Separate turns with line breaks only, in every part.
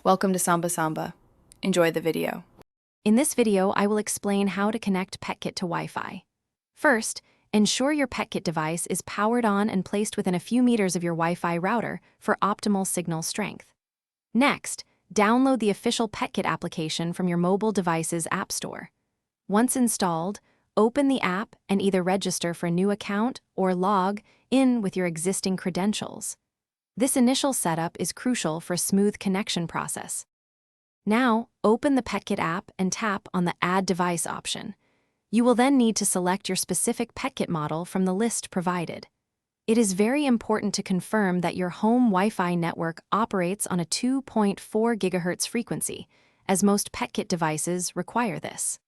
Welcome to Samba Samba. Enjoy the video.
In this video, I will explain how to connect Petkit to Wi-Fi. First, ensure your Petkit device is powered on and placed within a few meters of your Wi-Fi router for optimal signal strength. Next, download the official Petkit application from your mobile device's app store. Once installed, open the app and either register for a new account or log in with your existing credentials. This initial setup is crucial for a smooth connection process. Now, open the Petkit app and tap on the Add Device option. You will then need to select your specific Petkit model from the list provided. It is very important to confirm that your home Wi-Fi network operates on a 2.4 GHz frequency, as most Petkit devices require this.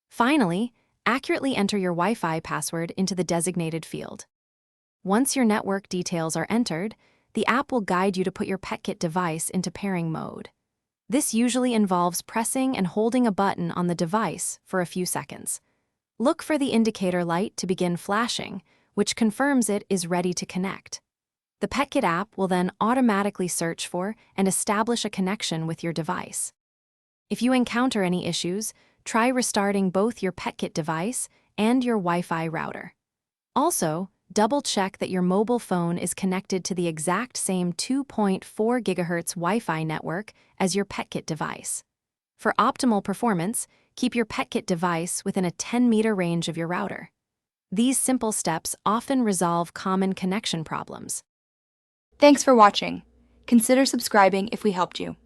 Finally, accurately enter your Wi-Fi password into the designated field. Once your network details are entered, the app will guide you to put your Petkit device into pairing mode. This usually involves pressing and holding a button on the device for a few seconds. Look for the indicator light to begin flashing, which confirms it is ready to connect. The Petkit app will then automatically search for and establish a connection with your device. If you encounter any issues, try restarting both your Petkit device and your Wi-Fi router. Also, double-check that your mobile phone is connected to the exact same 2.4 GHz Wi-Fi network as your Petkit device. For optimal performance, keep your Petkit device within a 10-meter range of your router. These simple steps often resolve common connection problems.
Thanks for watching. Consider subscribing if we helped you.